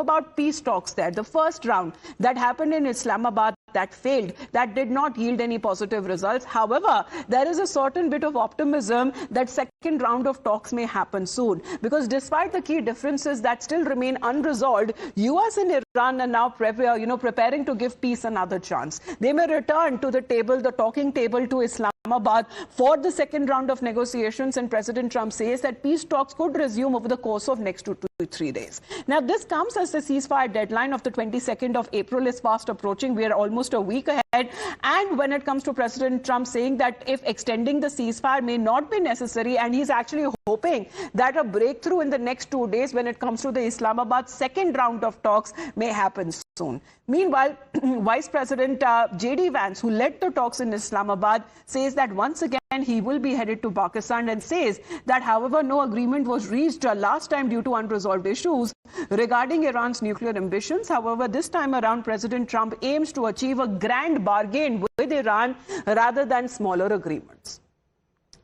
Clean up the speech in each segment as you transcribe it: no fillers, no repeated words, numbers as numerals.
about peace talks there. The first round that happened in Islamabad, that failed, that did not yield any positive results. However, there is a certain bit of optimism that second round of talks may happen soon, because despite the key differences that still remain unresolved, US and Iran are now preparing to give peace another chance. They may return to the table, the talking table, to Islamabad for the second round of negotiations, and President Trump says that peace talks could resume over the course of next 2 to 3 days. Now, this comes as the ceasefire deadline of the 22nd of April is fast approaching. We are almost a week ahead. And when it comes to President Trump saying that if extending the ceasefire may not be necessary, and he's actually hoping that a breakthrough in the next 2 days when it comes to the Islamabad second round of talks may happen soon. Meanwhile, Vice President J.D. Vance, who led the talks in Islamabad, says that once again he will be headed to Pakistan, and says that, however, no agreement was reached last time due to unresolved issues regarding Iran's nuclear ambitions. However, this time around, President Trump aims to achieve a grand bargain with Iran rather than smaller agreements.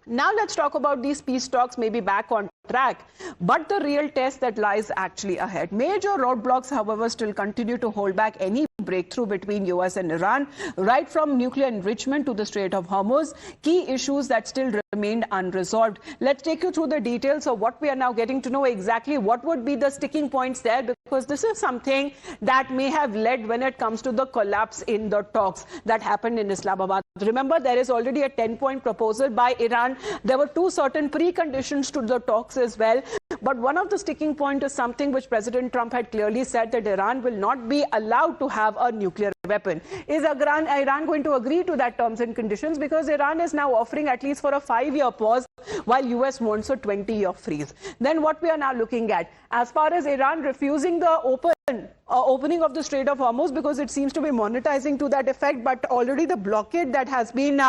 Now let's talk about these peace talks, maybe back on track, but the real test that lies actually ahead. Major roadblocks, however, still continue to hold back any breakthrough between US and Iran, right from nuclear enrichment to the Strait of Hormuz, key issues that still remained unresolved. Let's take you through the details of what we are now getting to know exactly what would be the sticking points there, because this is something that may have led when it comes to the collapse in the talks that happened in Islamabad. Remember, there is already a 10-point proposal by Iran. There were two certain preconditions to the talks as well. But one of the sticking points is something which President Trump had clearly said, that Iran will not be allowed to have a nuclear weapon. Is Iran going to agree to that terms and conditions? Because Iran is now offering at least for a 5-year pause, while US wants a 20-year freeze. Then what we are now looking at, as far as Iran refusing the opening of the Strait of Hormuz, because it seems to be monetizing to that effect, but already the blockade that has been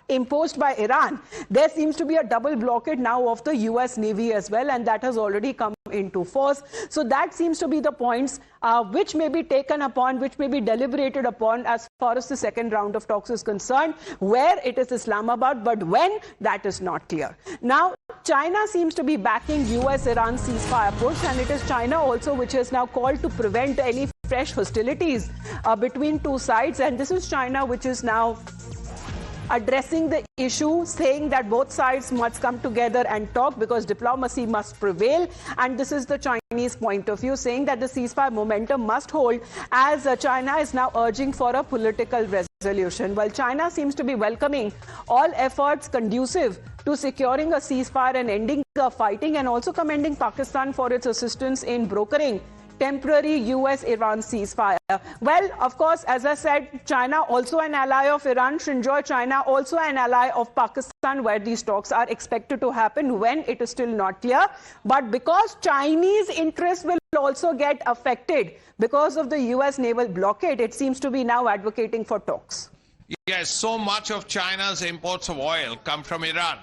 imposed by Iran, there seems to be a double blockade now of the US Navy as well, and that has already come into force. So that seems to be the points which may be taken upon, which may be deliberated upon as far as the second round of talks is concerned, where it is Islamabad, but when, that is not clear. Now, China seems to be backing US-Iran ceasefire push, and it is China also which has now called to prevent any fresh hostilities between two sides. And this is China which is now addressing the issue, saying that both sides must come together and talk, because diplomacy must prevail. And this is the Chinese point of view, saying that the ceasefire momentum must hold, as China is now urging for a political resolution. While China seems to be welcoming all efforts conducive to securing a ceasefire and ending fighting, and also commending Pakistan for its assistance in brokering temporary US-Iran ceasefire. Well, of course, as I said, China also an ally of Iran. Shinzo, China also an ally of Pakistan, where these talks are expected to happen, when it is still not clear. But because Chinese interests will also get affected because of the US naval blockade, it seems to be now advocating for talks. Yes, so much of China's imports of oil come from Iran.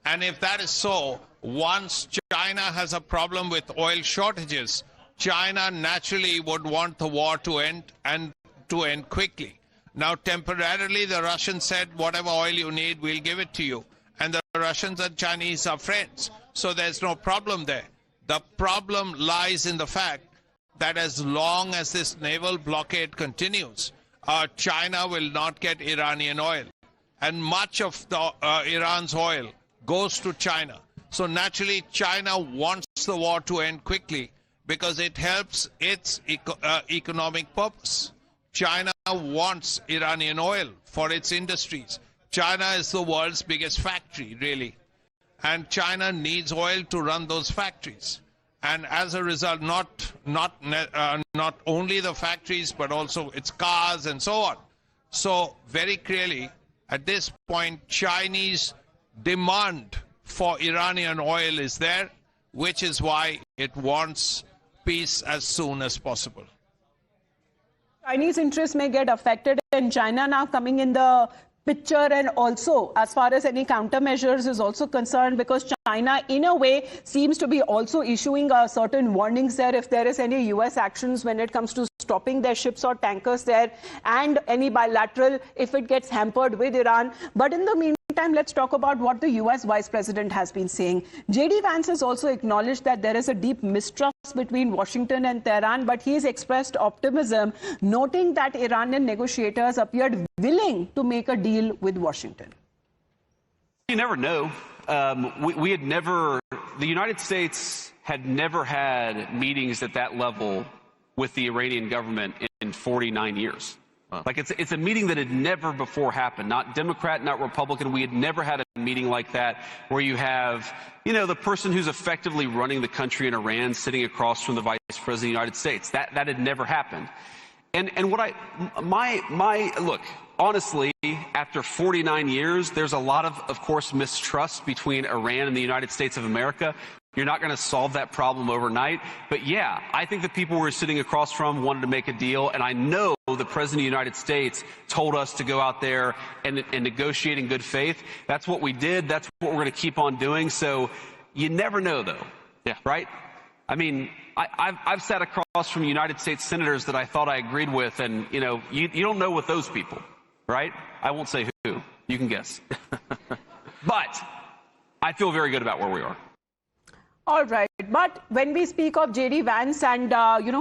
And if that is so, once China has a problem with oil shortages, China naturally would want the war to end, and to end quickly. Now, temporarily, the Russians said, whatever oil you need, we'll give it to you. And the Russians and Chinese are friends, so there's no problem there. The problem lies in the fact that as long as this naval blockade continues, China will not get Iranian oil. And much of Iran's oil goes to China. So naturally, China wants the war to end quickly, because it helps its economic purpose. China wants Iranian oil for its industries. China is the world's biggest factory, really. And China needs oil to run those factories. And as a result, not only the factories, but also its cars and so on. So very clearly, at this point, Chinese demand for Iranian oil is there, which is why it wants peace as soon as possible. Chinese interests may get affected, and China now coming in the picture, and also as far as any countermeasures is also concerned, because China in a way seems to be also issuing certain warnings there if there is any US actions when it comes to stopping their ships or tankers there, and any bilateral if it gets hampered with Iran. But in the meantime, meantime, let's talk about what the US Vice President has been saying. J.D. Vance has also acknowledged that there is a deep mistrust between Washington and Tehran, but he's expressed optimism, noting that Iranian negotiators appeared willing to make a deal with Washington. You never know. We had never, the United States had never had meetings at that level with the Iranian government in 49 years. Wow. Like it's a meeting that had never before happened. Not Democrat, not Republican. We had never had a meeting like that where you have, you know, the person who's effectively running the country in Iran sitting across from the Vice President of the United States. That had never happened. And what look, honestly, after 49 years, there's a lot of course, mistrust between Iran and the United States of America. You're not going to solve that problem overnight. But yeah, I think the people we're sitting across from wanted to make a deal. And I know the President of the United States told us to go out there and negotiate in good faith. That's what we did. That's what we're going to keep on doing. So you never know, though. Yeah. Right? I mean, I've sat across from United States senators that I thought I agreed with. And, you know, you don't know with those people. Right? I won't say who. You can guess. But I feel very good about where we are. All right. But when we speak of J.D. Vance and,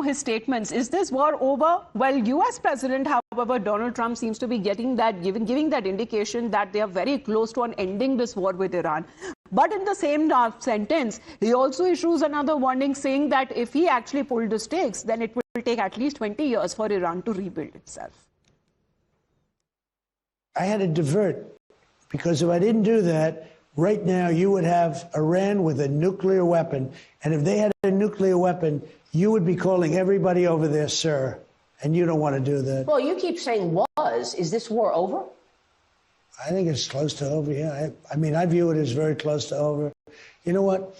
his statements, is this war over? Well, U.S. President, however, Donald Trump seems to be getting that, giving that indication that they are very close to ending this war with Iran. But in the same sentence, he also issues another warning saying that if he actually pulled the stakes, then it will take at least 20 years for Iran to rebuild itself. I had to divert, because if I didn't do that, right now you would have Iran with a nuclear weapon. And if they had a nuclear weapon, you would be calling everybody over there, sir. And you don't want to do that. Well, you keep saying was. Is this war over? I think it's close to over, yeah. I mean, I view it as very close to over. You know what?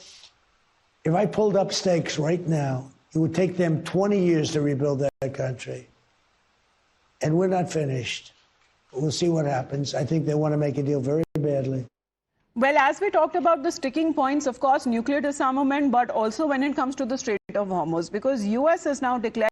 If I pulled up stakes right now, it would take them 20 years to rebuild that country. And we're not finished. We'll see what happens. I think they want to make a deal very badly. Well, as we talked about the sticking points, of course, nuclear disarmament, but also when it comes to the Strait of Hormuz, because U.S. has now declared